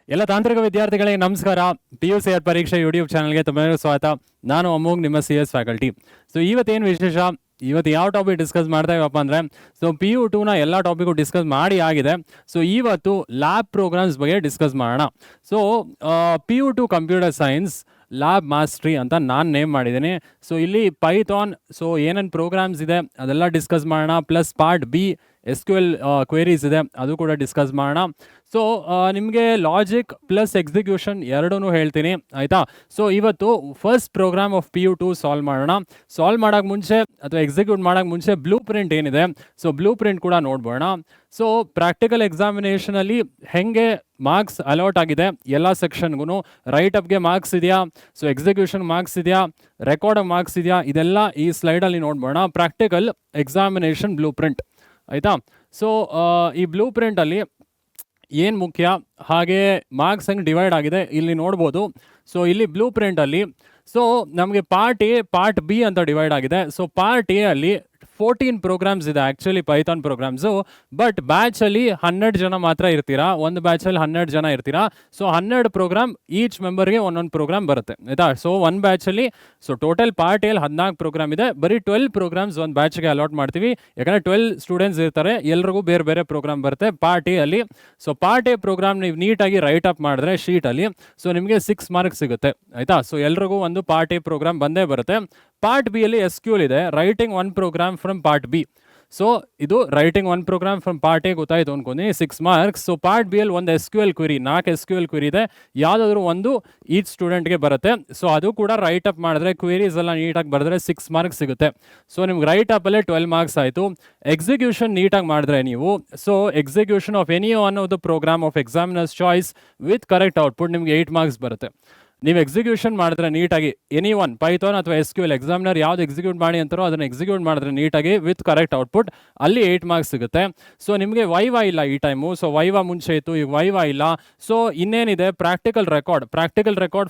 ಎಲ್ಲ ತಾಂತ್ರಿಕ ವಿದ್ಯಾರ್ಥಿಗಳಿಗೆ ನಮಸ್ಕಾರ. PUC ಪರೀಕ್ಷೆ ಯೂಟ್ಯೂಬ್ ಚಾನಲ್ಗೆ ತುಂಬ ಸ್ವಾಗತ. ನಾನು ಅಮೋಘ್, ನಿಮ್ಮ CS ಫ್ಯಾಕಲ್ಟಿ. ಸೊ ಇವತ್ತೇನು ವಿಶೇಷ, ಇವತ್ತು ಯಾವ ಟಾಪಿಕ್ ಡಿಸ್ಕಸ್ ಮಾಡ್ತಾ ಇವಪ್ಪ ಅಂದರೆ, ಸೊ PU2ನ ಎಲ್ಲ ಟಾಪಿಕು ಡಿಸ್ಕಸ್ ಮಾಡಿ ಆಗಿದೆ. ಸೊ ಇವತ್ತು ಲ್ಯಾಬ್ ಪ್ರೋಗ್ರಾಮ್ಸ್ ಬಗ್ಗೆ ಡಿಸ್ಕಸ್ ಮಾಡೋಣ. So PU2 computer science lab mastery ಅಂತ ನಾನು ನೇಮ್ ಮಾಡಿದ್ದೀನಿ. ಸೊ ಇಲ್ಲಿ ಪೈಥಾನ್, ಸೊ ಏನೇನು ಪ್ರೋಗ್ರಾಮ್ಸ್ ಇದೆ ಅದೆಲ್ಲ ಡಿಸ್ಕಸ್ ಮಾಡೋಣ. Plus part B SQL queries ಇದೆ, ಅದು ಕೂಡ ಡಿಸ್ಕಸ್ ಮಾಡೋಣ. ಸೊ ನಿಮಗೆ ಲಾಜಿಕ್ ಪ್ಲಸ್ ಎಕ್ಸಿಕ್ಯೂಷನ್ ಎರಡೂ ಹೇಳ್ತೀನಿ, ಆಯಿತಾ. ಸೊ ಇವತ್ತು first program of PU2 solve ಮಾಡೋಣ. ಸಾಲ್ವ್ ಮಾಡೋಕ್ಕೆ ಮುಂಚೆ ಅಥವಾ ಎಕ್ಸಿಕ್ಯೂಟ್ ಮಾಡೋಕ್ಕೆ ಮುಂಚೆ ಬ್ಲೂ ಪ್ರಿಂಟ್ ಏನಿದೆ, ಸೊ ಬ್ಲೂ ಪ್ರಿಂಟ್ ಕೂಡ ನೋಡ್ಬೋಣ. ಸೊ ಪ್ರಾಕ್ಟಿಕಲ್ ಎಕ್ಸಾಮಿನೇಷನಲ್ಲಿ ಹೇಗೆ ಮಾರ್ಕ್ಸ್ ಅಲಾಟ್ ಆಗಿದೆ ಎಲ್ಲ ಸೆಕ್ಷನ್ಗೂ, ರೈಟ್ ಅಪ್ಗೆ ಮಾರ್ಕ್ಸ್ ಇದೆಯಾ, ಸೊ ಎಕ್ಸಿಕ್ಯೂಷನ್ ಮಾರ್ಕ್ಸ್ ಇದೆಯಾ, ರೆಕಾರ್ಡ್ ಮಾರ್ಕ್ಸ್ ಇದೆಯಾ, ಇದೆಲ್ಲ ಈ ಸ್ಲೈಡಲ್ಲಿ ನೋಡ್ಬೋಣ. ಪ್ರಾಕ್ಟಿಕಲ್ ಎಕ್ಸಾಮಿನೇಷನ್ ಬ್ಲೂ ಪ್ರಿಂಟ್, ಆಯಿತಾ. ಸೊ ಈ ಬ್ಲೂ ಪ್ರಿಂಟಲ್ಲಿ ಏನು ಮುಖ್ಯ, ಹಾಗೆ ಮಾರ್ಕ್ಸ್ ಹೆಂಗೆ ಡಿವೈಡ್ ಆಗಿದೆ ಇಲ್ಲಿ ನೋಡ್ಬೋದು. ಸೊ ಇಲ್ಲಿ ಬ್ಲೂ ಪ್ರಿಂಟಲ್ಲಿ ಸೊ ನಮಗೆ ಪಾರ್ಟ್ A ಪಾರ್ಟ್ B ಅಂತ ಡಿವೈಡ್ ಆಗಿದೆ. ಸೊ ಪಾರ್ಟ್ A ಅಲ್ಲಿ 14 ಪ್ರೋಗ್ರಾಮ್ಸ್ ಇದೆ ಆ್ಯಕ್ಚುಲಿ ಪೈಥಾನ್ ಪ್ರೋಗ್ರಾಮ್ಸು. ಬಟ್ ಬ್ಯಾಚಲ್ಲಿ 12 ಜನ ಮಾತ್ರ ಇರ್ತೀರಾ, ಒಂದು ಬ್ಯಾಚಲ್ಲಿ 12 ಜನ ಇರ್ತೀರಾ. ಸೊ 12 ಪ್ರೋಗ್ರಾಮ್, ಈಚ್ ಮೆಂಬರ್ಗೆ ಒಂದೊಂದು ಪ್ರೋಗ್ರಾಮ್ ಬರುತ್ತೆ, ಆಯಿತಾ. ಸೊ ಒಂದು ಬ್ಯಾಚಲ್ಲಿ ಸೊ ಟೋಟಲ್ ಪಾರ್ಟ್ ಎಲ್ಲಿ 14 ಪ್ರೋಗ್ರಾಮ್ ಇದೆ, ಬರೀ 12 ಪ್ರೋಗ್ರಾಮ್ಸ್ ಒಂದು ಬ್ಯಾಚ್ಗೆ ಅಲಾಟ್ ಮಾಡ್ತೀವಿ. ಯಾಕಂದರೆ 12 ಸ್ಟೂಡೆಂಟ್ಸ್ ಇರ್ತಾರೆ, ಎಲ್ರಿಗೂ ಬೇರೆ ಬೇರೆ ಪ್ರೋಗ್ರಾಮ್ ಬರುತ್ತೆ ಪಾರ್ಟ್ ಎ ಅಲ್ಲಿ. ಸೊ ಪಾರ್ಟ್ ಎ ಪ್ರೋಗ್ರಾಮ್ ನೀವು ನೀಟಾಗಿ ರೈಟ್ ಅಪ್ ಮಾಡಿದ್ರೆ ಶೀಟಲ್ಲಿ, ಸೊ ನಿಮಗೆ 6 ಮಾರ್ಕ್ಸ್ ಸಿಗುತ್ತೆ, ಆಯಿತಾ. ಸೊ ಎಲ್ರಿಗೂ ಒಂದು ಪಾರ್ಟ್ ಎ ಪ್ರೋಗ್ರಾಮ್ ಬಂದೇ ಬರುತ್ತೆ. ಪಾರ್ಟ್ ಬಿ ಅಲ್ಲಿ SQL ಇದೆ, writing one program from part B. So ಇದು writing one program from part A ಗೊತ್ತಾಯ್ತು ಅನ್ಕೊಂಡು 6 ಮಾರ್ಕ್ಸ್. ಸೊ ಪಾರ್ಟ್ ಬಿ ಅಲ್ಲಿ ಒಂದು SQL ಕ್ವೆರಿ, 4 SQL ಕ್ವೆರಿ ಇದೆ, ಯಾವುದಾದ್ರೂ ಒಂದು ಈಚ್ ಸ್ಟೂಡೆಂಟ್ಗೆ ಬರುತ್ತೆ. ಸೊ ಅದು ಕೂಡ ರೈಟ್ ಅಪ್ ಮಾಡಿದ್ರೆ, ಕ್ವೆರೀಸ್ ಎಲ್ಲ ನೀಟಾಗಿ ಬರೆದ್ರೆ 6 ಮಾರ್ಕ್ಸ್ ಸಿಗುತ್ತೆ. ಸೊ ನಿಮ್ಗೆ ರೈಟ್ ಅಪ್ಪಲ್ಲೇ 12 ಮಾರ್ಕ್ಸ್ ಆಯಿತು. ಎಕ್ಸಿಕ್ಯೂಷನ್ ನೀಟಾಗಿ ಮಾಡಿದ್ರೆ ನೀವು, so execution of any one of the program of examiner's choice with correct output ನಿಮಗೆ 8 ಮಾರ್ಕ್ಸ್ ಬರುತ್ತೆ. ನೀವು ಎಕ್ಸಿಕ್ಯೂಷನ್ ಮಾಡಿದ್ರೆ ನೀಟಾಗಿ, ಎನಿ ಒನ್ ಪೈಥಾನ್ ಅಥವಾ SQL ಎಕ್ಸಾಮಿನರ್ ಯಾವ್ದು ಎಕ್ಸಿಕ್ಯೂಟ್ ಮಾಡಿ ಅಂತಾರೋ ಅದನ್ನು ಎಕ್ಸಿಕ್ಯೂಟ್ ಮಾಡಿದ್ರೆ ನೀಟಾಗಿ ವಿತ್ ಕರೆಕ್ಟ್ ಔಟ್ಪುಟ್, ಅಲ್ಲಿ 8 ಮಾರ್ಕ್ಸ್ ಸಿಗುತ್ತೆ. ಸೊ ನಿಮಗೆ ವೈವಾ ಇಲ್ಲ ಈ ಟೈಮು. ಸೊ ವೈವಾ ಮುಂಚೆ ಇತ್ತು, ಈಗ ವೈವಾ ಇಲ್ಲ. ಸೊ ಇನ್ನೇನಿದೆ ಪ್ರಾಕ್ಟಿಕಲ್ ರೆಕಾರ್ಡ್,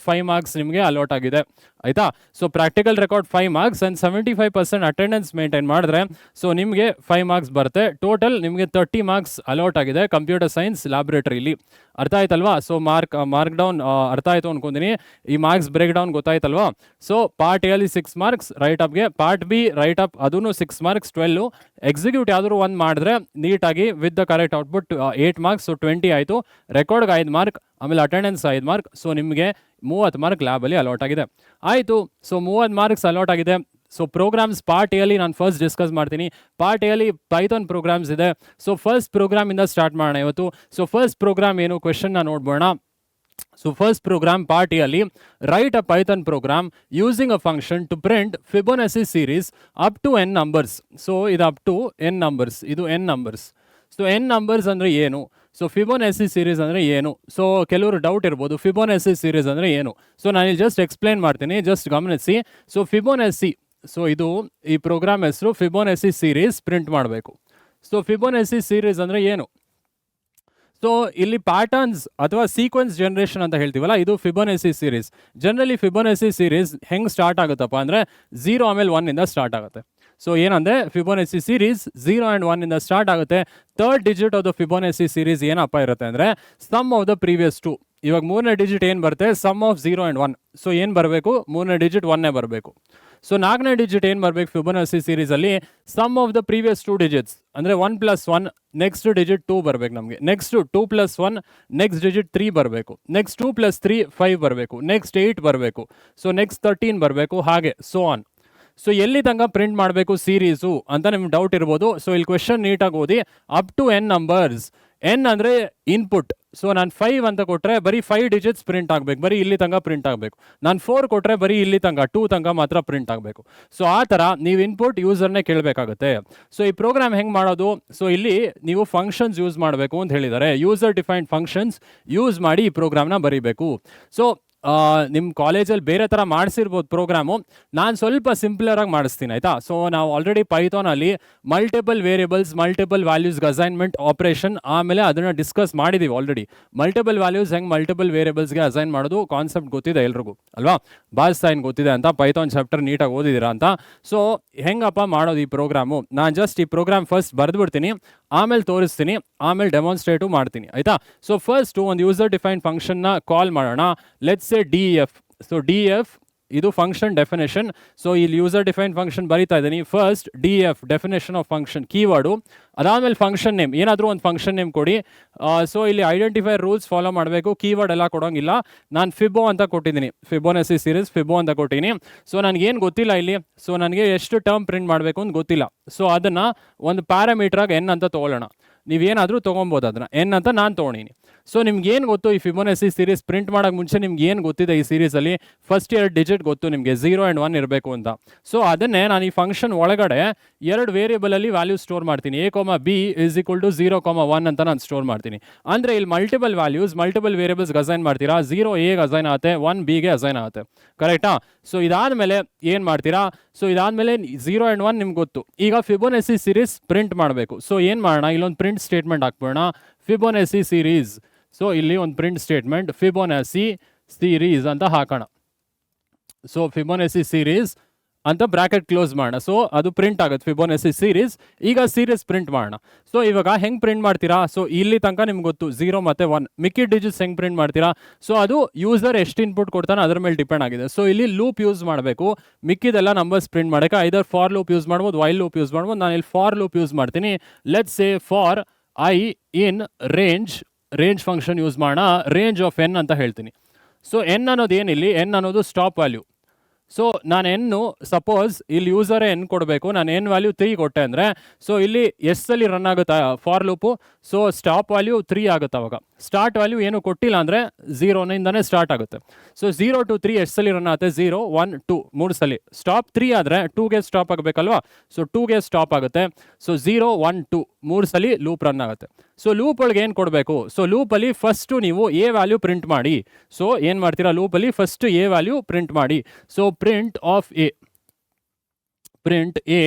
5 ಮಾರ್ಕ್ಸ್ ನಿಮಗೆ ಅಲಾಟ್ ಆಗಿದೆ, ಆಯಿತಾ. So practical record 5 marks and 75% attendance maintain ಮಾಡಿದ್ರೆ ಸೊ ನಿಮಗೆ 5 ಮಾರ್ಕ್ಸ್ ಬರುತ್ತೆ. ಟೋಟಲ್ ನಿಮಗೆ 30 ಮಾರ್ಕ್ಸ್ ಅಲಾಟ್ ಆಗಿದೆ ಕಂಪ್ಯೂಟರ್ ಸೈನ್ಸ್ ಲ್ಯಾಬ್ರೇಟರಿಲಿ. ಅರ್ಥ ಆಯ್ತಲ್ವಾ. ಸೊ ಮಾರ್ಕ್ ಡೌನ್ ಅರ್ಥ ಆಯಿತು ಅನ್ಕೊಂತೀನಿ. ಈ ಮಾರ್ಕ್ಸ್ ಬ್ರೇಕ್ ಡೌನ್ ಗೊತ್ತಾಯ್ತಲ್ವಾ. ಸೊ ಪಾರ್ಟ್ ಎ ಅಲ್ಲಿ 6 ಮಾರ್ಕ್ಸ್ ರೈಟ್ ಅಪ್ಗೆ, ಪಾರ್ಟ್ ಬಿ ರೈಟ್ ಅಪ್ ಅದೂ 6 ಮಾರ್ಕ್ಸ್ 12. ಎಕ್ಸಿಕ್ಯೂಟ್ ಯಾವ್ದಾದ್ರು ಒಂದು ಮಾಡಿದ್ರೆ ನೀಟಾಗಿ with the correct output 8 marks, so 20 ಆಯಿತು. ರೆಕಾರ್ಡ್ಗೆ 5 ಮಾರ್ಕ್, ಆಮೇಲೆ ಅಟೆಂಡೆನ್ಸ್ 5 ಮಾರ್ಕ್. ಸೊ ನಿಮಗೆ 30 ಮಾರ್ಕ್ ಲ್ಯಾಬಲ್ಲಿ ಅಲಾಟ್ ಆಗಿದೆ, ಆಯಿತು. ಸೊ 30 ಮಾರ್ಕ್ಸ್ ಅಲಾಟ್ ಆಗಿದೆ. ಸೊ ಪ್ರೋಗ್ರಾಮ್ಸ್ ಪಾರ್ಟ್ ಎ ಅಲ್ಲಿ ನಾನು ಫಸ್ಟ್ ಡಿಸ್ಕಸ್ ಮಾಡ್ತೀನಿ. ಪಾರ್ಟ್ ಎ ಅಲ್ಲಿ ಪೈಥಾನ್ ಪ್ರೋಗ್ರಾಮ್ಸ್ ಇದೆ. ಸೊ ಫಸ್ಟ್ ಪ್ರೋಗ್ರಾಮಿಂದ ಸ್ಟಾರ್ಟ್ ಮಾಡೋಣ ಇವತ್ತು. ಸೊ ಫಸ್ಟ್ ಪ್ರೋಗ್ರಾಮ್ ಏನು, ಕ್ವೆಶನ್ನ ನೋಡ್ಬೋಣ. So first program part A ಅಲ್ಲಿ, write a Python program using a function to print Fibonacci series up to n numbers. So ಇದು ಅಪ್ ಟು n ನಂಬರ್ಸ್, ಇದು n numbers. So n numbers ಅಂದರೆ ಏನು, so Fibonacci series ಅಂದರೆ ಏನು. So ಕೆಲವರು doubt ಇರ್ಬೋದು, Fibonacci series ಅಂದರೆ ಏನು. ಸೊ ನಾನು ಇಲ್ಲಿ ಜಸ್ಟ್ ಎಕ್ಸ್ಪ್ಲೈನ್ ಮಾಡ್ತೀನಿ, ಜಸ್ಟ್ ಗಮನಿಸಿ. ಸೊ ಫಿಬೊನಾಸಿ, ಸೊ ಇದು ಈ ಪ್ರೋಗ್ರಾಮ್ ಹೆಸರು ಫಿಬೊನಾಸಿ ಸೀರೀಸ್ ಪ್ರಿಂಟ್ ಮಾಡಬೇಕು. ಸೊ ಫಿಬೊನಾಸಿ ಸೀರೀಸ್ ಅಂದರೆ ಏನು. ಸೊ ಇಲ್ಲಿ ಪ್ಯಾಟರ್ನ್ಸ್ ಅಥವಾ ಸೀಕ್ವೆನ್ಸ್ ಜನರೇಷನ್ ಅಂತ ಹೇಳ್ತೀವಲ್ಲ, ಇದು Fibonacci series. Generally Fibonacci series ಹೆಂಗೆ ಸ್ಟಾರ್ಟ್ ಆಗುತ್ತಪ್ಪ ಅಂದರೆ 0 ಆಮೇಲೆ 1 ಇಂದ ಸ್ಟಾರ್ಟ್ ಆಗುತ್ತೆ. ಸೊ ಏನಂದರೆ ಫಿಬೊನಾಸಿ ಸೀರೀಸ್ 0 ಆ್ಯಂಡ್ 1 ಇಂದ ಸ್ಟಾರ್ಟ್ ಆಗುತ್ತೆ. Third digit of the Fibonacci series ಏನಪ್ಪ ಇರುತ್ತೆ ಅಂದರೆ ಸಮ್ ಆಫ್ ದ ಪ್ರೀವಿಯಸ್ 2. ಇವಾಗ 3ನೇ ಡಿಜಿಟ್ ಏನು ಬರುತ್ತೆ, ಸಮ್ ಆಫ್ 0 ಆ್ಯಂಡ್ 1. ಸೊ ಏನು ಬರಬೇಕು, 3ನೇ ಡಿಜಿಟ್ 1ನೇ ಬರಬೇಕು. ಸೊ 4ನೇ ಡಿಜಿಟ್ ಏನು ಬರಬೇಕು ಫಿಬೊನಾಸಿ ಸೀರೀಸಲ್ಲಿ, sum of the previous 2 digits ಅಂದರೆ 1 + 1, ನೆಕ್ಸ್ಟ್ ಡಿಜಿಟ್ 2 ಬರಬೇಕು ನಮಗೆ. ನೆಕ್ಸ್ಟ್ 2 + 1, ನೆಕ್ಸ್ಟ್ ಡಿಜಿಟ್ 3 ಬರಬೇಕು. ನೆಕ್ಸ್ಟ್ 2 + 3 5 ಬರಬೇಕು. ನೆಕ್ಸ್ಟ್ 8 ಬರಬೇಕು. ಸೊ ನೆಕ್ಸ್ಟ್ 13 ಬರಬೇಕು, ಹಾಗೆ ಸೋ ಆನ್. ಸೊ ಎಲ್ಲಿ ತನಕ ಪ್ರಿಂಟ್ ಮಾಡಬೇಕು ಸೀರೀಸು ಅಂತ ನಿಮ್ಗೆ ಡೌಟ್ ಇರ್ಬೋದು. ಸೊ ಇಲ್ಲಿ ಕ್ವೆಶನ್ ನೀಟಾಗಿ ಓದಿ. Up to n numbers, n ಅಂದರೆ ಇನ್ಪುಟ್. ಸೊ ನಾನು 5 ಅಂತ ಕೊಟ್ಟರೆ ಬರೀ 5 ಡಿಜಿಟ್ಸ್ ಪ್ರಿಂಟ್ ಆಗಬೇಕು, ಬರೀ ಇಲ್ಲಿ ತನಕ ಪ್ರಿಂಟ್ ಆಗಬೇಕು. ನಾನು 4 ಕೊಟ್ಟರೆ ಬರೀ ಇಲ್ಲಿ ತನಕ 2 ತನಕ ಮಾತ್ರ ಪ್ರಿಂಟ್ ಆಗಬೇಕು. ಸೊ ಆ ಥರ ನೀವು ಇನ್ಪುಟ್ ಯೂಸರ್ನೇ ಕೇಳಬೇಕಾಗುತ್ತೆ. ಸೊ ಈ ಪ್ರೋಗ್ರಾಮ್ ಹೆಂಗೆ ಮಾಡೋದು, ಸೊ ಇಲ್ಲಿ ನೀವು ಫಂಕ್ಷನ್ಸ್ ಯೂಸ್ ಮಾಡಬೇಕು ಅಂತ ಹೇಳಿದ್ದಾರೆ. ಯೂಸರ್ ಡಿಫೈನ್ಡ್ ಫಂಕ್ಷನ್ಸ್ ಯೂಸ್ ಮಾಡಿ ಈ ಪ್ರೋಗ್ರಾಮ್ನ ಬರೀಬೇಕು. ಸೊ ನಿಮ್ಮ ಕಾಲೇಜಲ್ಲಿ ಬೇರೆ ಥರ ಮಾಡಿಸಿರ್ಬೋದು ಪ್ರೋಗ್ರಾಮು, ನಾನು ಸ್ವಲ್ಪ ಸಿಂಪ್ಲರಾಗಿ ಮಾಡಿಸ್ತೀನಿ, ಆಯಿತಾ. ಸೊ ನಾವು ಆಲ್ರೆಡಿ ಪೈಥಾನಲ್ಲಿ ಮಲ್ಟಿಪಲ್ ವೇರಿಯಬಲ್ಸ್, ಮಲ್ಟಿಪಲ್ ವ್ಯಾಲ್ಯೂಸ್ಗೆ ಅಸೈನ್ಮೆಂಟ್ ಆಪ್ರೇಷನ್, ಆಮೇಲೆ ಅದನ್ನು ಡಿಸ್ಕಸ್ ಮಾಡಿದ್ದೀವಿ ಆಲ್ರೆಡಿ. ಮಲ್ಟಿಪಲ್ ವ್ಯಾಲ್ಯೂಸ್ ಹೆಂಗೆ ಮಲ್ಟಿಪಲ್ ವೇರಿಯಬಲ್ಸ್ಗೆ ಅಸೈನ್ ಮಾಡೋದು ಕಾನ್ಸೆಪ್ಟ್ ಗೊತ್ತಿದೆ ಎಲ್ರಿಗೂ ಅಲ್ವಾ. ಬಾಸ್ ಸೈನ್ ಗೊತ್ತಿದೆ ಅಂತ, ಪೈಥಾನ್ ಚಾಪ್ಟರ್ ನೀಟಾಗಿ ಓದಿದ್ದೀರಾ ಅಂತ. ಸೊ ಹೆಂಗಪ್ಪ ಮಾಡೋದು ಈ ಪ್ರೋಗ್ರಾಮು, ನಾನು ಜಸ್ಟ್ ಈ ಪ್ರೋಗ್ರಾಮ್ ಫಸ್ಟ್ ಬರೆದ್ಬಿಡ್ತೀನಿ, ಆಮೇಲೆ ತೋರಿಸ್ತೀನಿ, ಆಮೇಲೆ ಡೆಮಾನ್ಸ್ಟ್ರೇಟು ಮಾಡ್ತೀನಿ ಆಯಿತಾ. ಸೊ ಫಸ್ಟು ಒಂದು ಯೂಸರ್ ಡಿಫೈನ್ ಫಂಕ್ಷನ್ನ ಕಾಲ್ ಮಾಡೋಣ. Let's A D F. So D F ಇದು ಫಂಕ್ಷನ್ ಡೆಫಿನೇಷನ್. ಸೊ ಇಲ್ಲಿ ಯೂಸರ್ ಡಿಫೈನ್ ಫಂಕ್ಷನ್ ಬರೀತಾ ಇದ್ದೀನಿ. First D F definition of function keyword, ಅದಾದಮೇಲೆ ಫಂಕ್ಷನ್ ನೇಮ್, ಏನಾದರೂ ಒಂದು ಫಂಕ್ಷನ್ ನೇಮ್ ಕೊಡಿ. ಸೊ ಇಲ್ಲಿ ಐಡೆಂಟಿಫೈರ್ ರೂಲ್ಸ್ ಫಾಲೋ ಮಾಡಬೇಕು, ಕೀವರ್ಡ್ ಎಲ್ಲ ಕೊಡೋಂಗಿಲ್ಲ. ನಾನು ಫಿಬೋ ಅಂತ ಕೊಟ್ಟಿದ್ದೀನಿ, ಫಿಬೋನಸಿ ಸೀರೀಸ್ ಫಿಬೋ ಅಂತ ಕೊಟ್ಟಿದ್ದೀನಿ. ಸೊ ನನಗೇನು ಗೊತ್ತಿಲ್ಲ ಇಲ್ಲಿ, ಸೊ ನನಗೆ ಎಷ್ಟು ಟರ್ಮ್ ಪ್ರಿಂಟ್ ಮಾಡಬೇಕು ಅಂತ ಗೊತ್ತಿಲ್ಲ. ಸೊ ಅದನ್ನು ಒಂದು ಪ್ಯಾರಾಮೀಟ್ರಾಗಿ ಎನ್ ಅಂತ ತೊಗೊಳ್ಳೋಣ. ನೀವೇನಾದರೂ ತೊಗೊಬೋದು, ಅದನ್ನು ಎನ್ ಅಂತ ನಾನು ತೊಗೊಂಡಿನಿ. ಸೊ ನಿಮ್ಗೆ ಏನು ಗೊತ್ತು ಈ ಫಿಬೋನಸಿ ಸೀರೀಸ್ ಪ್ರಿಂಟ್ ಮಾಡೋಕ್ಕೆ ಮುಂಚೆ ನಿಮ್ಗೆ ಏನು ಗೊತ್ತಿದೆ ಈ ಸೀರೀಸಲ್ಲಿ? ಫಸ್ಟ್ 2 ಡಿಜಿಟ್ ಗೊತ್ತು ನಿಮಗೆ, 0 ಆ್ಯಂಡ್ 1 ಇರಬೇಕು ಅಂತ. ಸೊ ಅದನ್ನೇ ನಾನು ಈ ಫಂಕ್ಷನ್ ಒಳಗಡೆ 2 ವೇರಿಯಬಲಲ್ಲಿ ವ್ಯಾಲ್ಯೂ ಸ್ಟೋರ್ ಮಾಡ್ತೀನಿ. a, b = 0, 1 ಅಂತ ನಾನು ಸ್ಟೋರ್ ಮಾಡ್ತೀನಿ. ಅಂದರೆ ಇಲ್ಲಿ ಮಲ್ಟಿಪಲ್ ವ್ಯಾಲ್ಯೂಸ್, ಮಲ್ಟಿಪಲ್ ವೇರಿಯಬಲ್ಸ್ಗೆ ಅಸೈನ್ ಮಾಡ್ತೀರಾ. 0 ಎಗೆ ಅಸೈನ್ ಆಗುತ್ತೆ, 1 ಬಿಗೆ ಅಸೈನ್ ಆಗುತ್ತೆ, ಕರೆಕ್ಟಾ? ಸೊ ಇದಾದಮೇಲೆ ಏನು ಮಾಡ್ತೀರಾ? ಸೊ ಇದಾದಮೇಲೆ 0 ಆ್ಯಂಡ್ 1 ನಿಮ್ಗೆ ಗೊತ್ತು. ಈಗ ಫಿಬೋನಸಿ ಸೀರೀಸ್ ಪ್ರಿಂಟ್ ಮಾಡಬೇಕು. ಸೊ ಏನು ಮಾಡೋಣ, ಇಲ್ಲೊಂದು ಪ್ರಿಂಟ್ ಸ್ಟೇಟ್ಮೆಂಟ್ ಹಾಕ್ಬೋಣ, ಫಿಬೋನಸಿ ಸೀರೀಸ್. ಸೊ ಇಲ್ಲಿ ಒಂದು ಪ್ರಿಂಟ್ ಸ್ಟೇಟ್ಮೆಂಟ್ ಫಿಬೋನಸಿ ಸೀರೀಸ್ ಅಂತ ಹಾಕೋಣ. ಸೊ ಫಿಬೋನಸಿ ಸೀರೀಸ್ ಅಂತ ಬ್ರಾಕೆಟ್ ಕ್ಲೋಸ್ ಮಾಡೋಣ. ಸೊ ಅದು ಪ್ರಿಂಟ್ ಆಗುತ್ತೆ ಫಿಬೋನಸಿ ಸೀರೀಸ್. ಈಗ ಸೀರೀಸ್ ಪ್ರಿಂಟ್ ಮಾಡೋಣ. ಸೊ ಇವಾಗ ಹೆಂಗೆ ಪ್ರಿಂಟ್ ಮಾಡ್ತೀರಾ? ಸೊ ಇಲ್ಲಿ ತನಕ ನಿಮ್ಗೆ ಗೊತ್ತು 0 ಮತ್ತು 1. ಮಿಕ್ಕಿದ ಡಿಜಿಟ್ಸ್ ಹೆಂಗೆ ಪ್ರಿಂಟ್ ಮಾಡ್ತೀರಾ? ಸೊ ಅದು ಯೂಸರ್ ಎಷ್ಟು ಇನ್ಪುಟ್ ಕೊಡ್ತಾನೆ ಅದ್ರ ಮೇಲೆ ಡಿಪೆಂಡ್ ಆಗಿದೆ. ಸೊ ಇಲ್ಲಿ ಲೂಪ್ ಯೂಸ್ ಮಾಡಬೇಕು, ಮಿಕ್ಕಿದೆಲ್ಲ ನಂಬರ್ಸ್ ಪ್ರಿಂಟ್ ಮಾಡೋಕ್ಕೆ. ಐದರ್ ಫಾರ್ ಲೂಪ್ ಯೂಸ್ ಮಾಡ್ಬೋದು, ವೈಲ್ ಲೂಪ್ ಯೂಸ್ ಮಾಡ್ಬೋದು. ನಾನು ಇಲ್ಲಿ ಫಾರ್ ಲೂಪ್ ಯೂಸ್ ಮಾಡ್ತೀನಿ. Let's say for i in range function use ಮಾಡೋಣ. ರೇಂಜ್ ಆಫ್ ಎನ್ ಅಂತ ಹೇಳ್ತೀನಿ. ಸೊ ಎನ್ ಅನ್ನೋದು ಏನಿಲ್ಲಿ, ಎನ್ ಅನ್ನೋದು ಸ್ಟಾಪ್ ವ್ಯಾಲ್ಯೂ. ಸೊ ನಾನು ಎನ್ನು ಸಪೋಸ್ ಇಲ್ಲಿ ಯೂಸರೇ ಎನ್ ಕೊಡಬೇಕು, ನಾನು ಎನ್ ವ್ಯಾಲ್ಯೂ 3 ಕೊಟ್ಟೆ ಅಂದರೆ, ಸೊ ಇಲ್ಲಿ ಎಷ್ಟಲ್ಲಿ ರನ್ ಆಗುತ್ತೆ for loop? So stop value 3 ಆಗುತ್ತೆ. ಅವಾಗ ಸ್ಟಾರ್ಟ್ ವ್ಯಾಲ್ಯೂ ಏನು ಕೊಟ್ಟಿಲ್ಲ ಅಂದರೆ 0ನಿಂದನೇ ಸ್ಟಾರ್ಟ್ ಆಗುತ್ತೆ. ಸೊ 0 to 3 ಎಷ್ಟು ಸಲ ರನ್ ಆಗುತ್ತೆ? 0, 1, 2 3 ಸಲ. ಸ್ಟಾಪ್ 3 ಆದರೆ 2ಗೆ ಸ್ಟಾಪ್ ಆಗಬೇಕಲ್ವಾ? ಸೊ 2ಗೆ ಸ್ಟಾಪ್ ಆಗುತ್ತೆ. ಸೊ 0, 1, 2 3 ಸಲ ಲೂಪ್ ರನ್ ಆಗುತ್ತೆ. ಸೊ ಲೂಪ್ ಒಳಗೆ ಏನು ಕೊಡಬೇಕು? ಸೊ ಲೂಪಲ್ಲಿ ಫಸ್ಟು ನೀವು ಎ ವ್ಯಾಲ್ಯೂ ಪ್ರಿಂಟ್ ಮಾಡಿ. ಸೊ ಏನು ಮಾಡ್ತೀರಾ? ಲೂಪಲ್ಲಿ ಫಸ್ಟ್ ಎ ವ್ಯಾಲ್ಯೂ ಪ್ರಿಂಟ್ ಮಾಡಿ. So print of a, print a.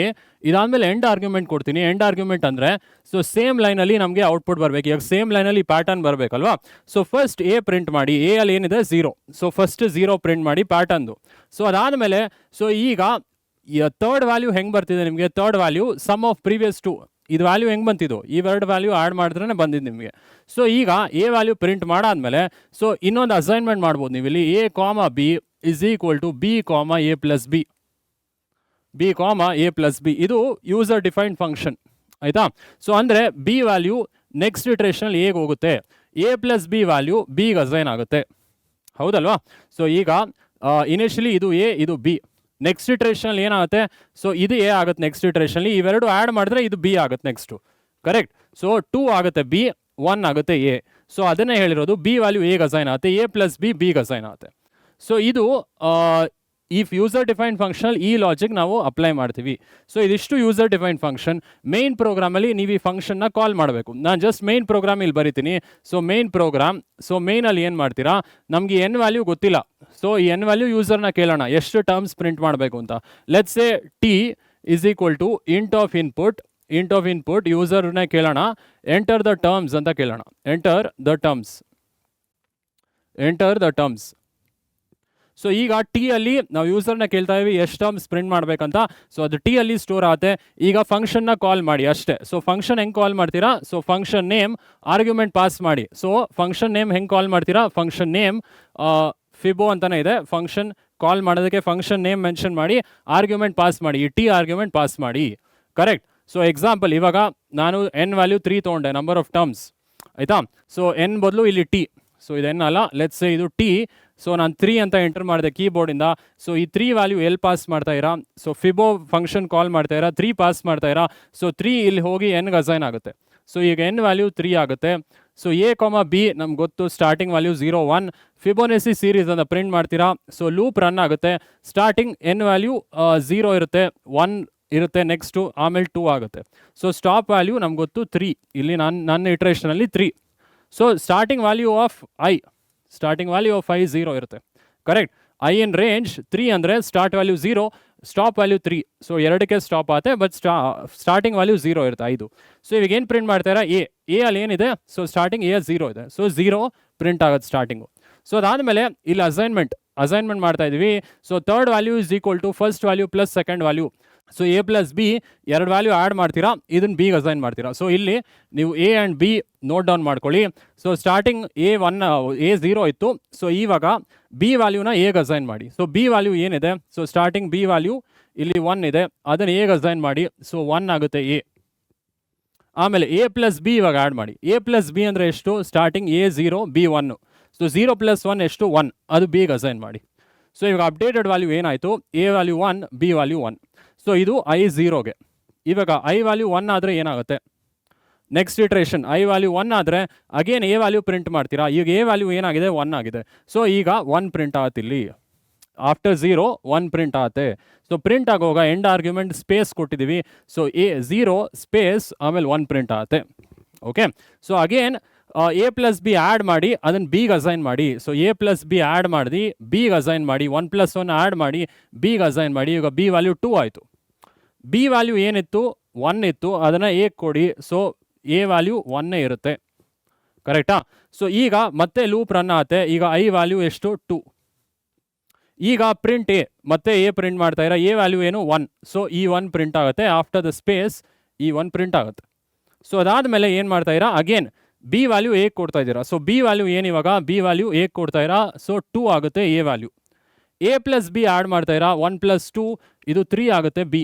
ಇದಾದಮೇಲೆ ಎಂಡ್ ಆರ್ಗ್ಯುಮೆಂಟ್ ಕೊಡ್ತೀನಿ. ಎಂಡ್ ಆರ್ಗ್ಯುಮೆಂಟ್ ಅಂದರೆ ಸೊ ಸೇಮ್ ಲೈನಲ್ಲಿ ನಮಗೆ ಔಟ್ಪುಟ್ ಬರಬೇಕು. ಈಗ ಸೇಮ್ ಲೈನಲ್ಲಿ ಪ್ಯಾಟರ್ನ್ ಬರಬೇಕಲ್ವಾ? ಸೊ ಫಸ್ಟ್ ಎ ಪ್ರಿಂಟ್ ಮಾಡಿ. ಎ ಅಲ್ಲಿ ಏನಿದೆ 0. ಸೊ ಫಸ್ಟ್ 0 ಪ್ರಿಂಟ್ ಮಾಡಿ ಪ್ಯಾಟರ್ನ್ದು. ಸೊ ಅದಾದಮೇಲೆ ಸೊ ಈಗ ಥರ್ಡ್ ವ್ಯಾಲ್ಯೂ ಹೆಂಗೆ ಬರ್ತಿದೆ ನಿಮಗೆ? Third value sum of previous 2. ಇದು ವ್ಯಾಲ್ಯೂ ಹೆಂಗೆ ಬಂತಿದ್ದು? ಈ 2 ವ್ಯಾಲ್ಯೂ ಆ್ಯಡ್ ಮಾಡಿದ್ರೇ ಬಂದಿದ್ದು ನಿಮಗೆ. ಸೊ ಈಗ ಎ ವ್ಯಾಲ್ಯೂ ಪ್ರಿಂಟ್ ಮಾಡಾದ್ಮೇಲೆ ಸೊ ಇನ್ನೊಂದು ಅಸೈನ್ಮೆಂಟ್ ಮಾಡ್ಬೋದು ನೀವು ಇಲ್ಲಿ. a, b = b, a + b, b, a + b. ಇದು ಯೂಸರ್ ಡಿಫೈನ್ಡ್ ಫಂಕ್ಷನ್ ಆಯಿತಾ? ಸೊ ಅಂದರೆ ಬಿ ವ್ಯಾಲ್ಯೂ ನೆಕ್ಸ್ಟ್ ಇಟ್ರೇಷನಲ್ಲಿ ಎಗೆ ಹೋಗುತ್ತೆ, a + b ವ್ಯಾಲ್ಯೂ ಬಿಗೆ ಅಸೈನ್ ಆಗುತ್ತೆ, ಹೌದಲ್ವಾ? ಸೊ ಈಗ ಇನಿಷಿಯಲಿ ಇದು ಎ, ಇದು ಬಿ. ನೆಕ್ಸ್ಟ್ ಇಟ್ರೇಷನಲ್ಲಿ ಏನಾಗುತ್ತೆ? ಸೊ ಇದು ಎ ಆಗುತ್ತೆ ನೆಕ್ಸ್ಟ್ ಇಟ್ರೇಷನಲ್ಲಿ. ಇವೆರಡು ಆ್ಯಡ್ ಮಾಡಿದ್ರೆ ಇದು ಬಿ ಆಗುತ್ತೆ ನೆಕ್ಸ್ಟು, ಕರೆಕ್ಟ್? ಸೊ 2 ಆಗುತ್ತೆ ಬಿ, 1 ಆಗುತ್ತೆ ಎ. ಸೊ ಅದನ್ನೇ ಹೇಳಿರೋದು, ಬಿ ವ್ಯಾಲ್ಯೂ ಎಗೆ ಅಸೈನ್ ಆಗುತ್ತೆ, a + b ಬಿಗೆ ಅಸೈನ್ ಆಗುತ್ತೆ. ಸೊ ಇದು ಈ ಯೂಸರ್ ಡಿಫೈನ್ಡ್ ಫಂಕ್ಷನ್ ಈ ಲಾಜಿಕ್ ನಾವು ಅಪ್ಲೈ ಮಾಡ್ತೀವಿ. ಸೊ ಇದಿಷ್ಟು ಯೂಸರ್ ಡಿಫೈನ್ಡ್ ಫಂಕ್ಷನ್. ಮೇನ್ ಪ್ರೋಗ್ರಾಮಲ್ಲಿ ನೀವು ಈ ಫಂಕ್ಷನ್ನ ಕಾಲ್ ಮಾಡಬೇಕು. ನಾನು ಜಸ್ಟ್ ಮೇನ್ ಪ್ರೋಗ್ರಾಮ್ ಇಲ್ಲಿ ಬರಿತೀನಿ. So main program. ಸೊ ಮೇನಲ್ಲಿ ಏನು ಮಾಡ್ತೀರಾ? ನಮಗೆ ಎನ್ ವ್ಯಾಲ್ಯೂ ಗೊತ್ತಿಲ್ಲ. ಸೊ ಈ ಎನ್ ವ್ಯಾಲ್ಯೂ ಯೂಸರ್ನ ಕೇಳೋಣ ಎಷ್ಟು ಟರ್ಮ್ಸ್ ಪ್ರಿಂಟ್ ಮಾಡಬೇಕು ಅಂತ. Let's say t = int of input ಯೂಸರ್ನೇ ಕೇಳೋಣ. ಎಂಟರ್ ದ ಟರ್ಮ್ಸ್ ಅಂತ ಕೇಳೋಣ. Enter the terms. ಸೊ ಈಗ ಟಿ ಅಲ್ಲಿ ನಾವು ಯೂಸರ್ನ ಕೇಳ್ತಾ ಇದ್ದೀವಿ ಎಷ್ಟು ಟರ್ಮ್ಸ್ ಪ್ರಿಂಟ್ ಮಾಡಬೇಕಂತ. ಸೊ ಅದು ಟಿ ಅಲ್ಲಿ ಸ್ಟೋರ್ ಆಗುತ್ತೆ. ಈಗ ಫಂಕ್ಷನ್ನ ಕಾಲ್ ಮಾಡಿ ಅಷ್ಟೇ. ಸೊ ಫಂಕ್ಷನ್ ಹೆಂಗೆ ಕಾಲ್ ಮಾಡ್ತೀರಾ? So function name argument pass ಮಾಡಿ. ಸೊ ಫಂಕ್ಷನ್ ನೇಮ್ ಹೆಂಗೆ ಕಾಲ್ ಮಾಡ್ತೀರಾ? ಫಂಕ್ಷನ್ ನೇಮ್ ಫಿಬೋ ಅಂತಲೇ ಇದೆ. ಫಂಕ್ಷನ್ ಕಾಲ್ ಮಾಡೋದಕ್ಕೆ ಫಂಕ್ಷನ್ ನೇಮ್ ಮೆನ್ಷನ್ ಮಾಡಿ, ಆರ್ಗ್ಯುಮೆಂಟ್ ಪಾಸ್ ಮಾಡಿ, ಈ ಟಿ ಆರ್ಗ್ಯುಮೆಂಟ್ ಪಾಸ್ ಮಾಡಿ, ಕರೆಕ್ಟ್? ಸೊ ಎಕ್ಸಾಂಪಲ್, ಇವಾಗ ನಾನು ಎನ್ ವ್ಯಾಲ್ಯೂ 3 ತೊಗೊಂಡೆ, ನಂಬರ್ ಆಫ್ ಟರ್ಮ್ಸ್ ಆಯಿತಾ? ಸೊ ಎನ್ ಬದಲು ಇಲ್ಲಿ ಟಿ. ಸೊ ಇದು ಎನ್ ಅಲ್ಲ, ಲೆಟ್ಸ್ ಸೇ ಇದು ಟಿ. ಸೊ ನಾನು 3 ಅಂತ ಎಂಟರ್ ಮಾಡಿದೆ ಕೀಬೋರ್ಡಿಂದ. ಸೊ ಈ 3 ವ್ಯಾಲ್ಯೂ ಎಲ್ಲಿ ಪಾಸ್ ಮಾಡ್ತಾ ಇರಾ? ಸೊ ಫಿಬೋ ಫಂಕ್ಷನ್ ಕಾಲ್ ಮಾಡ್ತಾ ಇರಾ, 3 ಪಾಸ್ ಮಾಡ್ತಾ ಇರಾ. ಸೊ 3 ಇಲ್ಲಿ ಹೋಗಿ ಎನ್ಗೆ ಅಸೈನ್ ಆಗುತ್ತೆ. ಸೊ ಈಗ ಎನ್ ವ್ಯಾಲ್ಯೂ 3 ಆಗುತ್ತೆ. ಸೊ a, b ನಮ್ಗೆ ಗೊತ್ತು, ಸ್ಟಾರ್ಟಿಂಗ್ ವ್ಯಾಲ್ಯೂ 0, 1. ಫಿಬೋನಸಿ ಸೀರೀಸ್ ಅಂತ ಪ್ರಿಂಟ್ ಮಾಡ್ತೀರಾ. ಸೊ ಲೂಪ್ ರನ್ ಆಗುತ್ತೆ. ಸ್ಟಾರ್ಟಿಂಗ್ ಎನ್ ವ್ಯಾಲ್ಯೂ 0 ಇರುತ್ತೆ, 1 ಇರುತ್ತೆ ನೆಕ್ಸ್ಟು, ಆಮೇಲೆ 2 ಆಗುತ್ತೆ. ಸೊ ಸ್ಟಾಪ್ ವ್ಯಾಲ್ಯೂ ನಮ್ಗೆ ಗೊತ್ತು 3. ಇಲ್ಲಿ ನನ್ನ ಇಟ್ರೇಷನಲ್ಲಿ 3. So starting value of I 0 ಇರುತ್ತೆ, ಕರೆಕ್ಟ್? ಐ ಇನ್ ರೇಂಜ್ 3 ಅಂದರೆ start value 0, stop value 3. So ಎರಡಕ್ಕೆ ಸ್ಟಾಪ್ ಆಗುತ್ತೆ, ಬಟ್ ಸ್ಟಾರ್ಟಿಂಗ್ ವ್ಯಾಲ್ಯೂ 0 ಇರುತ್ತೆ, 5. ಸೊ ಇವಾಗ ಏನು ಪ್ರಿಂಟ್ ಮಾಡ್ತಾರಾ? ಎ ಅಲ್ಲಿ ಏನಿದೆ? ಸೊ ಸ್ಟಾರ್ಟಿಂಗ್ ಎ 0 ಇದೆ. ಸೊ 0 ಪ್ರಿಂಟ್ ಆಗುತ್ತೆ ಸ್ಟಾರ್ಟಿಂಗು. ಸೊ ಅದಾದಮೇಲೆ ಇಲ್ಲಿ ಅಸೈನ್ಮೆಂಟ್ ಮಾಡ್ತಾ ಇದ್ದೀವಿ. So third value = first value + second value. So a plus B ಎರಡು ವ್ಯಾಲ್ಯೂ ಆ್ಯಡ್ ಮಾಡ್ತೀರಾ, ಇದನ್ನು ಬಿಗೆ ಅಸೈನ್ ಮಾಡ್ತೀರಾ. ಸೊ ಇಲ್ಲಿ ನೀವು A and B note down ಮಾಡ್ಕೊಳ್ಳಿ. ಸೊ ಸ್ಟಾರ್ಟಿಂಗ್ A0 ಇತ್ತು. ಸೊ ಇವಾಗ ಬಿ ವ್ಯಾಲ್ಯೂನ ಎಗೆ ಅಸೈನ್ ಮಾಡಿ. ಸೊ ಬಿ ವ್ಯಾಲ್ಯೂ ಏನಿದೆ, ಸೊ ಸ್ಟಾರ್ಟಿಂಗ್ ಬಿ ವ್ಯಾಲ್ಯೂ ಇಲ್ಲಿ 1 ಇದೆ, ಅದನ್ನು ಎಗೆ ಅಸೈನ್ ಮಾಡಿ. ಸೊ 1 ಆಗುತ್ತೆ ಎ. ಆಮೇಲೆ ಎ ಪ್ಲಸ್ ಬಿ ಇವಾಗ ಆ್ಯಡ್ ಮಾಡಿ. ಎ ಪ್ಲಸ್ ಬಿ ಅಂದರೆ ಎಷ್ಟು, ಸ್ಟಾರ್ಟಿಂಗ್ A0 B1. ಸೊ 0 + 1 ಎಷ್ಟು, 1, ಅದು ಬಿಗೆ ಅಸೈನ್ ಮಾಡಿ. ಸೊ ಇವಾಗ ಅಪ್ಡೇಟೆಡ್ ವ್ಯಾಲ್ಯೂ ಏನಾಯಿತು, A value 1, B value 1. So ಇದು I0ಗೆ. ಇವಾಗ ಐ ವ್ಯಾಲ್ಯೂ 1 ಆದರೆ ಏನಾಗುತ್ತೆ, ನೆಕ್ಸ್ಟ್ ಇಟ್ರೇಷನ್ ಐ ವ್ಯಾಲ್ಯೂ 1 ಆದರೆ ಅಗೇನ್ ಎ ವ್ಯಾಲ್ಯೂ ಪ್ರಿಂಟ್ ಮಾಡ್ತೀರಾ. ಈಗ ಎ ವ್ಯಾಲ್ಯೂ ಏನಾಗಿದೆ, 1 ಆಗಿದೆ. ಸೊ ಈಗ 1 ಪ್ರಿಂಟ್ ಆಗುತ್ತೆ ಇಲ್ಲಿ. ಆಫ್ಟರ್ 0 1 ಪ್ರಿಂಟ್ ಆಗುತ್ತೆ. ಸೊ ಪ್ರಿಂಟ್ ಆಗುವಾಗ ಎಂಡ್ ಆರ್ಗ್ಯುಮೆಂಟ್ ಸ್ಪೇಸ್ ಕೊಟ್ಟಿದ್ದೀವಿ. ಸೊ A0 ಸ್ಪೇಸ್ ಆಮೇಲೆ 1 ಪ್ರಿಂಟ್ ಆಗುತ್ತೆ. Okay, so again A plus B add ಮಾಡಿ, ಅದನ್ನು ಬಿಗೆ ಅಸೈನ್ ಮಾಡಿ. So a plus B add ಮಾಡಿ ಬಿಗೆ ಅಸೈನ್ ಮಾಡಿ, 1 + 1 ಆ್ಯಡ್ ಮಾಡಿ ಬಿಗೆ ಅಸೈನ್ ಮಾಡಿ. ಈಗ ಬಿ ವ್ಯಾಲ್ಯೂ 2 ಆಯಿತು. ಬಿ ವ್ಯಾಲ್ಯೂ ಏನಿತ್ತು, 1 ಇತ್ತು, ಅದನ್ನು ಎ ಕೊಡಿ. ಸೊ ಎ ವ್ಯಾಲ್ಯೂ 1 ಇರುತ್ತೆ, ಕರೆಕ್ಟಾ. ಸೊ ಈಗ ಮತ್ತೆ ಲೂಪ್ ರನ್ ಆಗುತ್ತೆ. ಈಗ ಐ ವ್ಯಾಲ್ಯೂ ಎಷ್ಟು, 2. ಈಗ ಪ್ರಿಂಟ್ ಎ, ಮತ್ತೆ ಎ ಪ್ರಿಂಟ್ ಮಾಡ್ತಾ ಇರ, ಎ ವ್ಯಾಲ್ಯೂ ಏನು, 1. ಸೊ ಈ 1 ಪ್ರಿಂಟ್ ಆಗುತ್ತೆ. ಆಫ್ಟರ್ ದ ಸ್ಪೇಸ್ ಈ 1 ಪ್ರಿಂಟ್ ಆಗುತ್ತೆ. ಸೊ ಅದಾದಮೇಲೆ ಏನು ಮಾಡ್ತಾ ಇರಾ, ಅಗೇನ್ ಬಿ ವ್ಯಾಲ್ಯೂ ಎ ಕೊಡ್ತಾ ಇದ್ದೀರಾ. So B value anyway, B value A ಕೊಡ್ತಾ ಇರಾ. ಸೊ 2 ಆಗುತ್ತೆ A value. A plus B add ಮಾಡ್ತಾ ಇರಾ, 1 + 2 ಇದು 3 ಆಗುತ್ತೆ ಬಿ,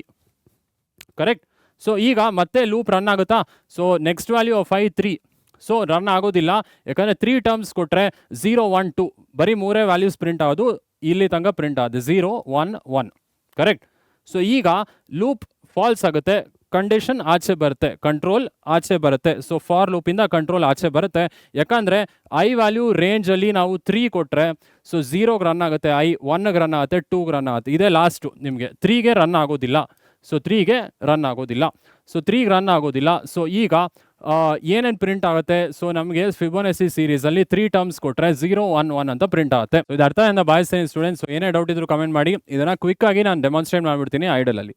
ಕರೆಕ್ಟ್. ಸೊ ಈಗ ಮತ್ತೆ ಲೂಪ್ ರನ್ ಆಗುತ್ತಾ. So next value of I 3. So run ಆಗೋದಿಲ್ಲ, ಯಾಕಂದರೆ 3 ಟರ್ಮ್ಸ್ ಕೊಟ್ಟರೆ 0 1 2 ಬರೀ 3 ವ್ಯಾಲ್ಯೂಸ್ ಪ್ರಿಂಟ್ ಆಗೋದು. ಇಲ್ಲಿ ತನಕ ಪ್ರಿಂಟ್ ಆಗುತ್ತೆ 0 1 1, ಕರೆಕ್ಟ್. ಸೊ ಈಗ ಲೂಪ್ ಫಾಲ್ಸ್ ಆಗುತ್ತೆ, ಕಂಡೀಷನ್ ಆಚೆ ಬರುತ್ತೆ, ಕಂಟ್ರೋಲ್ ಆಚೆ ಬರುತ್ತೆ. ಸೊ ಫಾರ್ ಲೂಪಿಂದ ಕಂಟ್ರೋಲ್ ಆಚೆ ಬರುತ್ತೆ. ಯಾಕಂದರೆ ಐ ವ್ಯಾಲ್ಯೂ ರೇಂಜಲ್ಲಿ ನಾವು 3 ಕೊಟ್ಟರೆ ಸೊ 0ಗೆ ರನ್ ಆಗುತ್ತೆ, ಐ 1ಗೆ ರನ್ ಆಗುತ್ತೆ, 2ಗೆ ರನ್ ಆಗುತ್ತೆ. ಇದೇ ಲಾಸ್ಟು ನಿಮಗೆ. 3ಗೆ ರನ್ ಆಗೋದಿಲ್ಲ. ಸೊ 3ಗೆ ರನ್ ಆಗೋದಿಲ್ಲ. ಸೊ 3ಗೆ ರನ್ ಆಗೋದಿಲ್ಲ. ಸೊ ಈಗ ಏನೇನು ಪ್ರಿಂಟ್ ಆಗುತ್ತೆ, ಸೊ ನಮಗೆ ಫಿಬೋನಸಿ ಸೀರೀಸಲ್ಲಿ 3 ಟರ್ಮ್ಸ್ ಕೊಟ್ಟರೆ 0 1 1 ಅಂತ ಪ್ರಿಂಟ್ ಆಗುತ್ತೆ. ಇದು ಅರ್ಥ ಅಂತ ಭಾವಿಸ್ತೀನಿ ಸ್ಟೂಡೆಂಟ್ಸ್. ಏನೇ ಡೌಟ್ ಇದ್ರು ಕಮೆಂಟ್ ಮಾಡಿ, ಇದನ್ನು ಕ್ವಿಕ್ಕಾಗಿ ನಾನು ಡೆಮಾನ್ಸ್ಟ್ರೇಟ್ ಮಾಡಿಬಿಡ್ತೀನಿ ಐಡಲಲ್ಲಿ.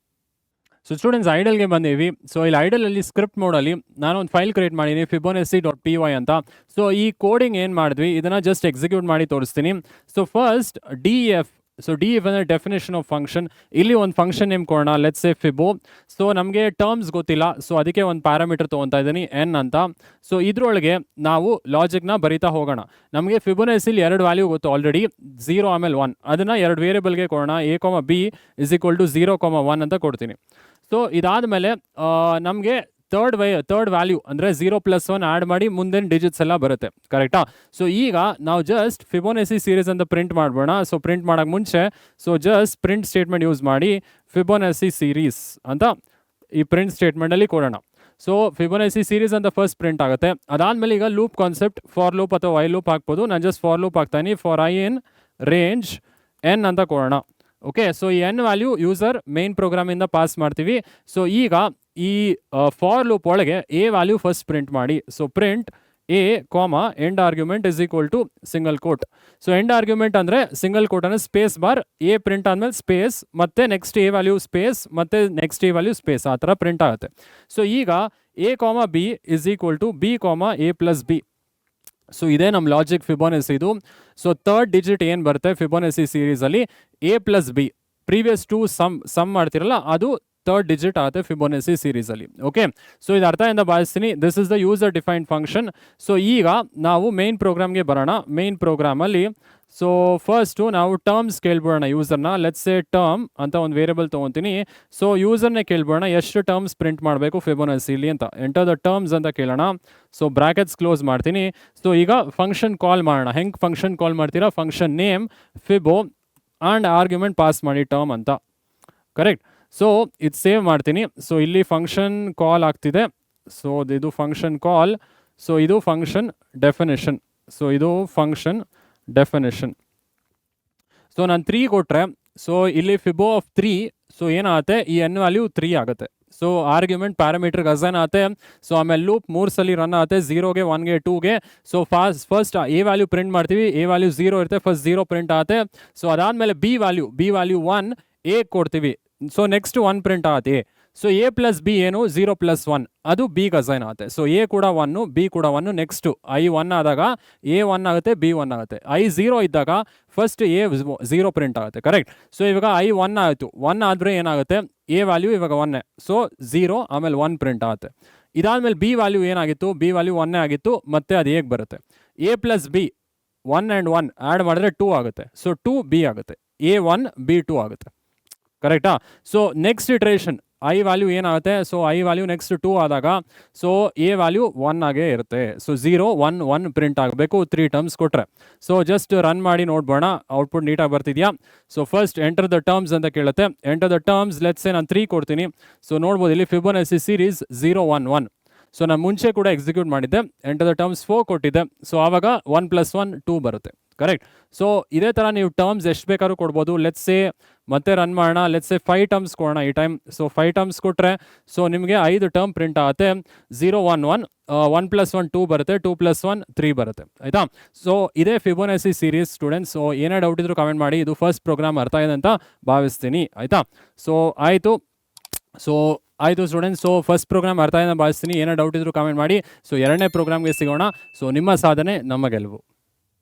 ಸೊ ಸ್ಟೂಡೆಂಟ್ಸ್, ಐಡಲ್ಗೆ ಬಂದೀವಿ. ಸೊ ಇಲ್ಲಿ ಐಡಲಲ್ಲಿ ಸ್ಕ್ರಿಪ್ಟ್ ಮೋಡಲ್ಲಿ ನಾನು ಒಂದು ಫೈಲ್ ಕ್ರಿಯೇಟ್ ಮಾಡಿದ್ದೀನಿ, fibonacci.py ಅಂತ. ಸೊ ಈ ಕೋಡಿಂಗ್ ಏನು ಮಾಡಿದ್ವಿ, ಇದನ್ನು ಜಸ್ಟ್ ಎಕ್ಸಿಕ್ಯೂಟ್ ಮಾಡಿ ತೋರಿಸ್ತೀನಿ. So first DEF. So DEF ಅಂದರೆ ಡೆಫಿನೇಷನ್ ಆಫ್ ಫಂಕ್ಷನ್. ಇಲ್ಲಿ ಒಂದು ಫಂಕ್ಷನ್ ನೇಮ್ ಕೊಡೋಣ, ಲೆಟ್ಸ್ ಸೇ ಫಿಬೋ. ಸೊ ನಮಗೆ ಟರ್ಮ್ಸ್ ಗೊತ್ತಿಲ್ಲ, ಸೊ ಅದಕ್ಕೆ ಒಂದು ಪ್ಯಾರಾಮೀಟರ್ ತೊಗೊತಾ ಇದ್ದೀನಿ n ಅಂತ. ಸೊ ಇದರೊಳಗೆ ನಾವು ಲಾಜಿಕ್ನ ಬರಿತಾ ಹೋಗೋಣ. ನಮಗೆ ಫಿಬೋನಸಿಲಿ 2 ವ್ಯಾಲ್ಯೂ ಗೊತ್ತು ಆಲ್ರೆಡಿ, 0 ಆಮೇಲೆ 1. ಅದನ್ನು 2 ವೇರಿಯಬಲ್ಗೆ ಕೊಡೋಣ, a, b = 0, 1 ಅಂತ ಕೊಡ್ತೀನಿ. ಸೊ ಇದಾದಮೇಲೆ ನಮಗೆ ಥರ್ಡ್ ವ್ಯಾಲ್ಯೂ ಅಂದರೆ 0 + 1 ಆ್ಯಡ್ ಮಾಡಿ ಮುಂದಿನ ಡಿಜಿಟ್ಸ್ ಎಲ್ಲ ಬರುತ್ತೆ, ಕರೆಕ್ಟಾ. ಸೊ ಈಗ ನಾವು ಜಸ್ಟ್ ಫಿಬೋನಸಿ ಸೀರೀಸ್ ಅಂತ ಪ್ರಿಂಟ್ ಮಾಡ್ಬೋಣ. ಸೊ ಪ್ರಿಂಟ್ ಮಾಡೋಕ್ಕೆ ಮುಂಚೆ so just print statement use ಮಾಡಿ ಫಿಬೋನಸಿ ಸೀರೀಸ್ ಅಂತ ಈ ಪ್ರಿಂಟ್ ಸ್ಟೇಟ್ಮೆಂಟಲ್ಲಿ ಕೊಡೋಣ. ಸೊ ಫಿಬೋನಸಿ ಸೀರೀಸ್ ಅಂತ ಫಸ್ಟ್ ಪ್ರಿಂಟ್ ಆಗುತ್ತೆ. ಅದಾದಮೇಲೆ ಈಗ ಲೂಪ್ ಕಾನ್ಸೆಪ್ಟ್ ಫಾರ್ ಲೂಪ್ ಅಥವಾ ವೈ ಲೂಪ್ ಹಾಕ್ಬೋದು. ನಾನು ಜಸ್ಟ್ ಫಾರ್ ಲೂಪ್ ಹಾಕ್ತಾನೆ, for i in range n ಅಂತ ಕೊಡೋಣ. ಓಕೆ, ಸೊ ಈ n ವ್ಯಾಲ್ಯೂ ಯೂಸರ್ ಮೇನ್ ಪ್ರೋಗ್ರಾಮಿಂದ ಪಾಸ್ ಮಾಡ್ತೀವಿ. ಸೊ ಈಗ ಈ ಫಾರ್ ಲೂಪ್ ಒಳಗೆ ಎ ವ್ಯಾಲ್ಯೂ ಫಸ್ಟ್ ಪ್ರಿಂಟ್ ಮಾಡಿ. So print a, end argument = single quote. So end argument ಅಂದರೆ ಸಿಂಗಲ್ ಕೋಟ್ ಅಂದರೆ ಸ್ಪೇಸ್ ಬಾರ್, ಎ ಪ್ರಿಂಟ್ ಆದಮೇಲೆ ಸ್ಪೇಸ್, ಮತ್ತೆ ನೆಕ್ಸ್ಟ್ ಎ ವ್ಯಾಲ್ಯೂ ಸ್ಪೇಸ್, ಮತ್ತೆ ನೆಕ್ಸ್ಟ್ ಎ ವ್ಯಾಲ್ಯೂ ಸ್ಪೇಸ್, ಆ ಥರ print ಆಗುತ್ತೆ. ಸೊ ಈಗ a, b = b, a + b. So ಇದೇ ನಮ್ಮ ಲಾಜಿಕ್ ಫಿಬೋನಸಿ ಇದು. ಸೊ ಥರ್ಡ್ ಡಿಜಿಟ್ ಏನು ಬರುತ್ತೆ ಫಿಬೋನಸಿ ಸೀರೀಸಲ್ಲಿ, a + b. ಪ್ರೀವಿಯಸ್ 2 ಸಮ್ ಮಾಡ್ತಿರಲ್ಲ, ಅದು ಥರ್ಡ್ ಡಿಜಿಟ್ ಆಗುತ್ತೆ ಫಿಬೋನಸಿ ಸೀರೀಸಲ್ಲಿ. ಓಕೆ, ಸೊ ಇದು ಅರ್ಥ ಎಂದು ಭಾವಿಸ್ತೀನಿ. This is the user defined function. So ಈಗ ನಾವು ಮೇನ್ ಪ್ರೋಗ್ರಾಮ್ಗೆ ಬರೋಣ. ಮೇನ್ ಪ್ರೋಗ್ರಾಮಲ್ಲಿ ಸೊ ಫಸ್ಟು ನಾವು ಟರ್ಮ್ಸ್ ಕೇಳ್ಬೋಣ ಯೂಸರ್ನ. ಲೆಟ್ಸ್ ಸೇ ಟರ್ಮ್ ಅಂತ ಒಂದು ವೇರಿಯಬಲ್ ತೊಗೊತೀನಿ. ಸೊ ಯೂಸರ್ನೇ ಕೇಳ್ಬೋಣ ಎಷ್ಟು ಟರ್ಮ್ಸ್ ಪ್ರಿಂಟ್ ಮಾಡಬೇಕು ಫಿಬೋನಸಿಲಿ ಅಂತ. ಎಂಟರ್ ದ ಟರ್ಮ್ಸ್ ಅಂತ ಕೇಳೋಣ. ಸೊ ಬ್ರಾಕೆಟ್ಸ್ ಕ್ಲೋಸ್ ಮಾಡ್ತೀನಿ. ಸೊ ಈಗ ಫಂಕ್ಷನ್ ಕಾಲ್ ಮಾಡೋಣ. ಹೆಂಗೆ ಫಂಕ್ಷನ್ ಕಾಲ್ ಮಾಡ್ತೀರಾ, function name fibo and argument pass ಮಾಡಿ ಟರ್ಮ್ ಅಂತ, ಕರೆಕ್ಟ್. ಸೊ ಇದು ಸೇವ್ ಮಾಡ್ತೀನಿ. ಸೊ ಇಲ್ಲಿ ಫಂಕ್ಷನ್ ಕಾಲ್ ಆಗ್ತಿದೆ. ಸೊ ಇದು ಫಂಕ್ಷನ್ ಕಾಲ್. ಸೊ ಇದು ಫಂಕ್ಷನ್ ಡೆಫಿನೇಷನ್. ಸೊ ಇದು ಫಂಕ್ಷನ್ ಡೆಫಿನೇಷನ್. ಸೊ ನಾನು 3 ಕೊಟ್ಟರೆ ಸೊ ಇಲ್ಲಿ ಫಿಬೋ ಆಫ್ 3. ಸೊ ಏನಾಗುತ್ತೆ, ಈ n ವ್ಯಾಲ್ಯೂ 3 ಆಗುತ್ತೆ. ಸೊ ಆರ್ಗ್ಯುಮೆಂಟ್ ಪ್ಯಾರಾಮೀಟರ್ಗೆ ಅಸೈನ್ ಆಗುತ್ತೆ. ಸೊ ಆಮೇಲೆ ಲೂಪ್ 3 ಸಲ ರನ್ ಆಗುತ್ತೆ, 0ಗೆ 1ಗೆ 2ಗೆ. So first a value print ಮಾಡ್ತೀವಿ. ಎ ವ್ಯಾಲ್ಯೂ 0 ಇರುತ್ತೆ, ಫಸ್ಟ್ 0 ಪ್ರಿಂಟ್ ಆಗುತ್ತೆ. ಸೊ ಅದಾದಮೇಲೆ ಬಿ ವ್ಯಾಲ್ಯೂ 1 ಎ ಕೊಡ್ತೀವಿ. ಸೊ ನೆಕ್ಸ್ಟ್ 1 ಪ್ರಿಂಟ್ ಆಗುತ್ತೆ. ಸೊ ಎ ಪ್ಲಸ್ ಬಿ ಏನು 0 ಪ್ಲಸ್ 1 ಅದು ಬಿಗೆ ಅಸೈನ್ ಆಗುತ್ತೆ. ಸೊ ಎ ಕೂಡ 1 ಬಿ ಕೂಡ 1. ನೆಕ್ಸ್ಟು ಐ 1 ಆದಾಗ ಎ 1 ಆಗುತ್ತೆ, ಬಿ 1 ಆಗುತ್ತೆ. ಐ 0 ಇದ್ದಾಗ ಫಸ್ಟ್ ಎ 0 ಪ್ರಿಂಟ್ ಆಗುತ್ತೆ. ಕರೆಕ್ಟ್. ಸೊ ಇವಾಗ ಐ 1 ಆಯಿತು. 1 ಆದರೆ ಏನಾಗುತ್ತೆ, ಎ ವ್ಯಾಲ್ಯೂ ಇವಾಗ 1. ಸೊ 0 ಆಮೇಲೆ 1 ಪ್ರಿಂಟ್ ಆಗುತ್ತೆ. ಇದಾದ್ಮೇಲೆ ಬಿ ವ್ಯಾಲ್ಯೂ ಏನಾಗಿತ್ತು, ಬಿ ವ್ಯಾಲ್ಯೂ 1 ಆಗಿತ್ತು, ಮತ್ತೆ ಅದು ಹೇಗೆ ಬರುತ್ತೆ, A plus B 1 and 1 add ಮಾಡಿದ್ರೆ 2 ಆಗುತ್ತೆ. ಸೊ 2 ಬಿ ಆಗುತ್ತೆ, ಎ 1 ಬಿ 2 ಆಗುತ್ತೆ. ಕರೆಕ್ಟಾ. So next iteration I value ಏನಾಗುತ್ತೆ, ಸೊ ಐ ವ್ಯಾಲ್ಯೂ ನೆಕ್ಸ್ಟ್ 2 ಆದಾಗ ಸೊ ಎ ವ್ಯಾಲ್ಯೂ 1 ಆಗೇ ಇರುತ್ತೆ. ಸೊ 0 1 1 ಪ್ರಿಂಟ್ ಆಗಬೇಕು 3 ಟರ್ಮ್ಸ್ ಕೊಟ್ಟರೆ. ಸೊ ಜಸ್ಟ್ ರನ್ ಮಾಡಿ ನೋಡ್ಬೋಣ ಔಟ್ಪುಟ್ ನೀಟಾಗಿ ಬರ್ತಿದ್ಯಾ. So first enter the terms ಅಂತ ಕೇಳುತ್ತೆ. Enter the terms, let's say ನಾನು 3 ಕೊಡ್ತೀನಿ. ಸೊ ನೋಡ್ಬೋದು ಇಲ್ಲಿ ಫಿಬೊನಾಸಿ ಸೀರೀಸ್ 0 1 1. ಸೊ ನಾನು ಮುಂಚೆ ಕೂಡ ಎಕ್ಸಿಕ್ಯೂಟ್ ಮಾಡಿದ್ದೆ. ಎಂಟರ್ ದ ಟರ್ಮ್ಸ್ 4 ಕೊಟ್ಟಿದ್ದೆ. ಸೊ ಆವಾಗ 1 + 1 2 ಬರುತ್ತೆ. ಕರೆಕ್ಟ್. ಸೊ ಇದೇ ಥರ ನೀವು ಟರ್ಮ್ಸ್ ಎಷ್ಟು ಬೇಕಾದ್ರೂ ಕೊಡ್ಬೋದು. ಲೆಟ್ಸ್ ಸೇ ಮತ್ತೆ ರನ್ ಮಾಡೋಣ. ಲೆಟ್ಸ್ ಸೇ 5 ಟರ್ಮ್ಸ್ ಕೊಡೋಣ ಈ ಟೈಮ್. ಸೊ 5 ಟರ್ಮ್ಸ್ ಕೊಟ್ಟರೆ ಸೊ ನಿಮಗೆ 5 ಟರ್ಮ್ ಪ್ರಿಂಟ್ ಆಗುತ್ತೆ. 0 1 1 1 + 1 2 ಬರುತ್ತೆ, 2 + 1 3 ಬರುತ್ತೆ. ಆಯಿತಾ. ಸೊ ಇದೇ ಫಿಬೊನಾಸಿ ಸೀರೀಸ್ ಸ್ಟೂಡೆಂಟ್ಸ್. ಸೊ ಏನೇ ಡೌಟ್ ಇದ್ರೂ ಕಮೆಂಟ್ ಮಾಡಿ. ಇದು ಫಸ್ಟ್ ಪ್ರೋಗ್ರಾಮ್ ಅರ್ಥ ಇದೆ ಅಂತ ಭಾವಿಸ್ತೀನಿ. ಆಯಿತಾ. ಸೊ ಆಯಿತು ಸ್ಟೂಡೆಂಟ್ಸ್. ಸೊ ಫಸ್ಟ್ ಪ್ರೋಗ್ರಾಮ್ ಅರ್ಥ ಇದೆ ಅಂತ ಭಾವಿಸ್ತೀನಿ. ಏನೇ ಡೌಟ್ ಇದ್ರೂ ಕಮೆಂಟ್ ಮಾಡಿ. ಸೊ ಎರಡನೇ ಪ್ರೋಗ್ರಾಮ್ಗೆ ಸಿಗೋಣ. ಸೊ ನಿಮ್ಮ ಸಾಧನೆ ನಮ್ಮ ಗೆಲುವು.